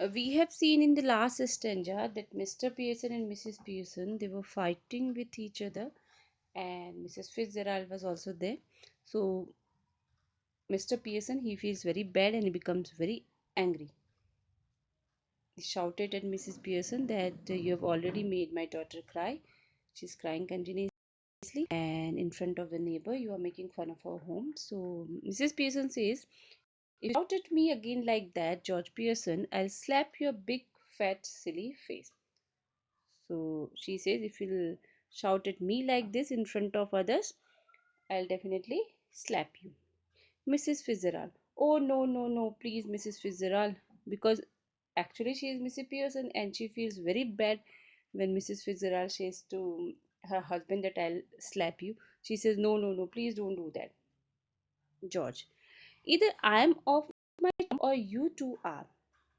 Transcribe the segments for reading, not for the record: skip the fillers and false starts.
We have seen in the last stanza that Mr. Pearson and Mrs. Pearson, they were fighting with each other, and Mrs. Fitzgerald was also there. So Mr. Pearson, he feels very bad and he becomes very angry. He shouted at Mrs. Pearson that you have already made my daughter cry. She's crying continuously, and in front of the neighbor, you are making fun of her home. So Mrs. Pearson says, if you shout at me again like that, George Pearson, I'll slap your big, fat, silly face. So she says, if you'll shout at me like this in front of others, I'll definitely slap you. Mrs. Fitzgerald. Oh, no, no, no, please, Mrs. Fitzgerald. Because actually, she is Mrs. Pearson and she feels very bad when Mrs. Fitzgerald says to her husband that I'll slap you. She says, no, no, no, please don't do that. George. Either I am off my or you two are.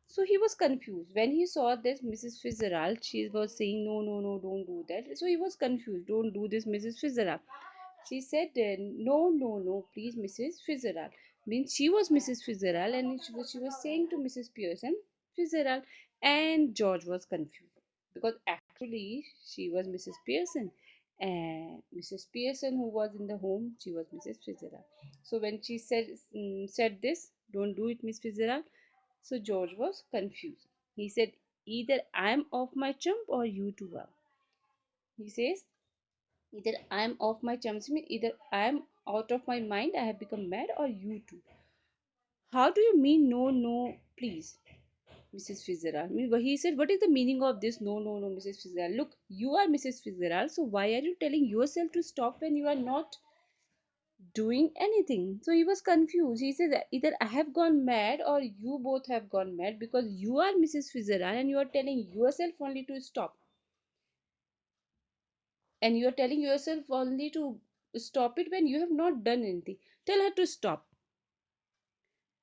So he was confused. When he saw this, Mrs. Fitzgerald, she was saying, no, no, no, don't do that. So he was confused. Don't do this, Mrs. Fitzgerald. She said, no, no, no, please, Mrs. Fitzgerald. Means she was Mrs. Fitzgerald and she was saying to Mrs. Pearson, Fitzgerald. And George was confused because actually she was Mrs. Pearson. And Mrs. Pearson, who was in the home, she was Mrs. Fitzgerald. So when she said this, don't do it, Miss Fitzgerald. So George was confused. He said, either I'm off my chump or you two are. He says, either I'm off my chump, means either I'm out of my mind, I have become mad, or you two. How do you mean no, no, please, Mrs. Fitzgerald? He said, what is the meaning of this? No, no, no, Mrs. Fitzgerald. Look, you are Mrs. Fitzgerald, so why are you telling yourself to stop when you are not doing anything? So he was confused. He said, either I have gone mad or you both have gone mad because you are Mrs. Fitzgerald and you are telling yourself only to stop. And you are telling yourself only to stop it when you have not done anything. Tell her to stop.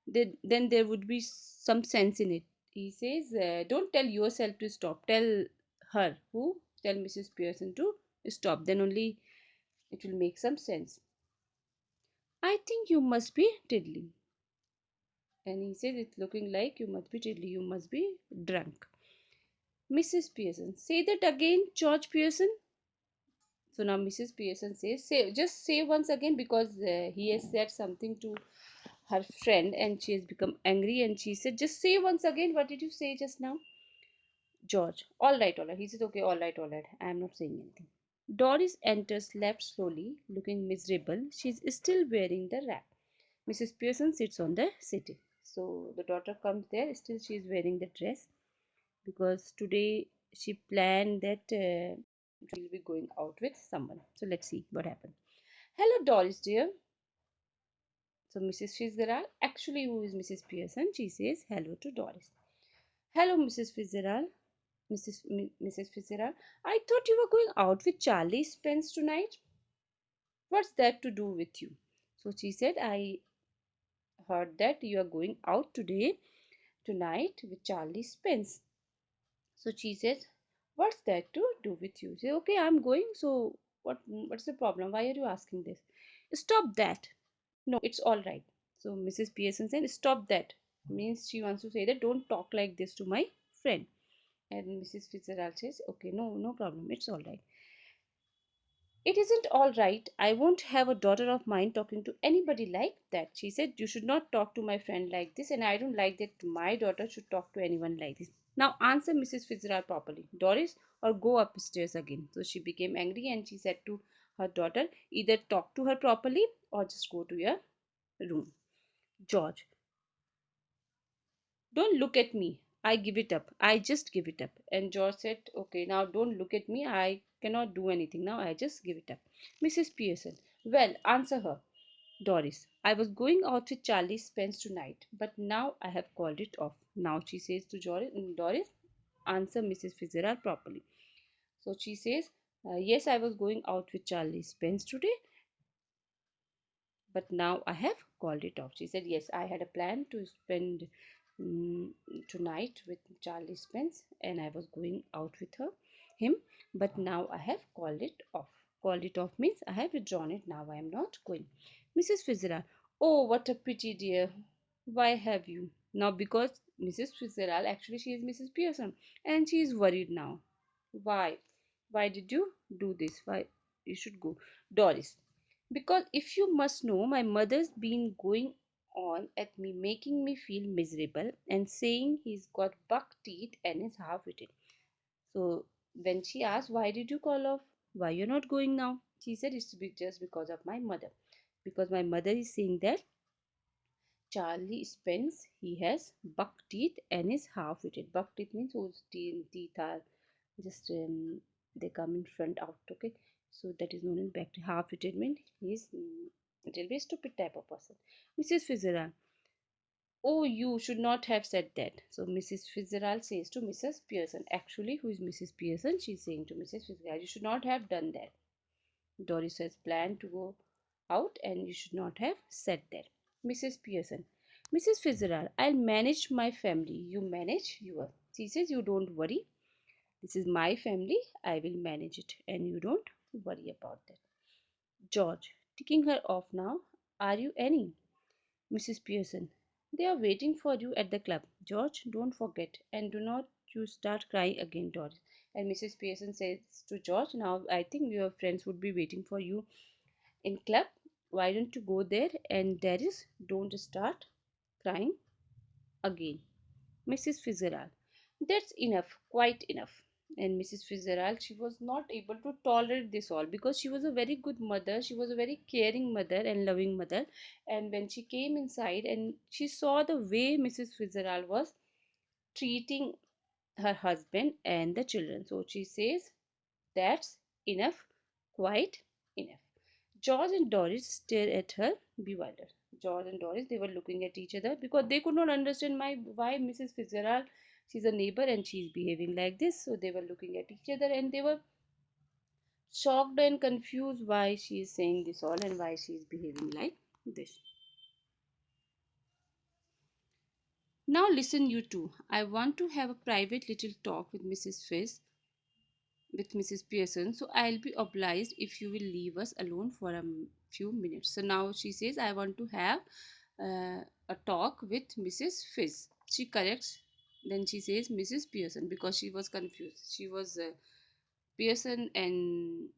Then there would be some sense in it. He says, don't tell yourself to stop. Tell her. Who? Tell Mrs. Pearson to stop. Then only it will make some sense. I think you must be tiddling. And he says, it's looking like you must be tiddly, you must be drunk. Mrs. Pearson, say that again, George Pearson. So now Mrs. Pearson says, just say once again because he has said something to her friend and she has become angry and she said, just say once again, what did you say just now? George, all right, all right. He says, okay, all right. I am not saying anything. Doris enters left slowly, looking miserable. She's still wearing the wrap. Mrs. Pearson sits on the settee. So the daughter comes there, still she is wearing the dress because today she planned that she'll be going out with someone. So let's see what happened. Hello, Doris, dear. So Mrs. Fitzgerald, actually, who is Mrs. Pearson? She says hello to Doris. Hello, Mrs. Fitzgerald. Mrs. Fitzgerald, I thought you were going out with Charlie Spence tonight. What's that to do with you? So she said, I heard that you are going out tonight with Charlie Spence. So she says, what's that to do with you? Say, okay, I'm going. So what's the problem? Why are you asking this? Stop that. No, it's all right. So Mrs. Pearson said, stop that. Means she wants to say that don't talk like this to my friend. And Mrs. Fitzgerald says, okay, no, no problem. It's all right. It isn't all right. I won't have a daughter of mine talking to anybody like that. She said, you should not talk to my friend like this, and I don't like that my daughter should talk to anyone like this. Now answer Mrs. Fitzgerald properly, Doris, or go upstairs again. So she became angry and she said to her daughter, either talk to her properly or just go to your room. George, don't look at me. I give it up. I just give it up. And George said, okay, now don't look at me. I cannot do anything now. I just give it up. Mrs. Pearson, well, answer her. Doris, I was going out with Charlie Spence tonight, but now I have called it off. Now she says to Doris, answer Mrs. Fitzgerald properly. So she says, yes, I was going out with Charlie Spence today, but now I have called it off. She said, yes, I had a plan to spend mm, tonight with Charlie Spence and I was going out with him, but now I have called it off. Called it off means I have withdrawn it. Now I am not going. Mrs. Fitzgerald, oh, what a pity, dear. Why have you? Now, because Mrs. Fitzgerald, actually she is Mrs. Pearson, and she is worried now. Why? Why did you do this? Why you should go? Doris. Because if you must know, my mother's been going on at me, making me feel miserable, and saying he's got buck teeth and is half witted. So when she asked, why did you call off? Why you're not going now? She said it's just because of my mother. Because my mother is saying that Charlie Spence, he has buck teeth and is half witted. Buck teeth means whose teeth are just they come in front out, okay? So that is known as back teeth. Half witted means he is a little bit stupid type of person. Mrs. Fitzgerald, oh, you should not have said that. So Mrs. Fitzgerald says to Mrs. Pearson, actually, who is Mrs. Pearson? She's saying to Mrs. Fitzgerald, you should not have done that. Doris has planned to go out and you should not have said that. Mrs. Pearson, Mrs. Fitzgerald, I'll manage my family. You manage your. She says, you don't worry. This is my family. I will manage it and you don't worry about that. George, taking her off now. Are you Annie? Mrs. Pearson, they are waiting for you at the club. George, don't forget and do not you start crying again, Doris. And Mrs. Pearson says to George, now I think your friends would be waiting for you in club. Why don't you go there and there is don't start crying again. Mrs. Fitzgerald, that's enough, quite enough. And Mrs. Fitzgerald, she was not able to tolerate this all because she was a very good mother. She was a very caring mother and loving mother. And when she came inside and she saw the way Mrs. Fitzgerald was treating her husband and the children, so she says, that's enough, quite enough. George and Doris stared at her bewildered. George and Doris, they were looking at each other because they could not understand why Mrs. Fitzgerald, she's a neighbor and she's behaving like this. So they were looking at each other and they were shocked and confused why she is saying this all and why she is behaving like this. Now listen, you two. I want to have a private little talk with Mrs. Pearson, so I'll be obliged if you will leave us alone for a few minutes. So now she says, I want to have a talk with Mrs. Fizz. She corrects, then she says Mrs. Pearson because she was confused. She was Pearson and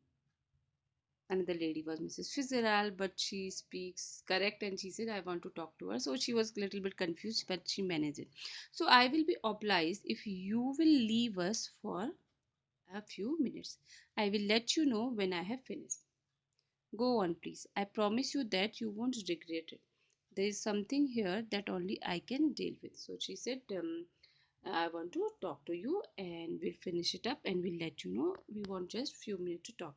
another lady was Mrs. Fitzgerald, but she speaks correct and she said, I want to talk to her. So she was a little bit confused, but she managed it. So I will be obliged if you will leave us for a few minutes. I will let you know when I have finished. Go on, please. I promise you that you won't regret it. There is something here that only I can deal with. So she said, I want to talk to you and we'll finish it up and we'll let you know. We want just few minutes to talk.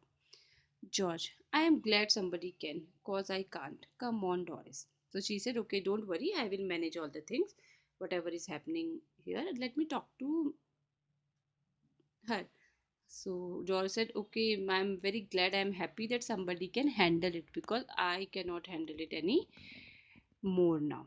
George, I am glad somebody can, cause I can't. Come on, Doris. So she said, okay, don't worry. I will manage all the things. Whatever is happening here, let me talk to her. So George said, okay, I'm very glad, I'm happy that somebody can handle it because I cannot handle it any more now.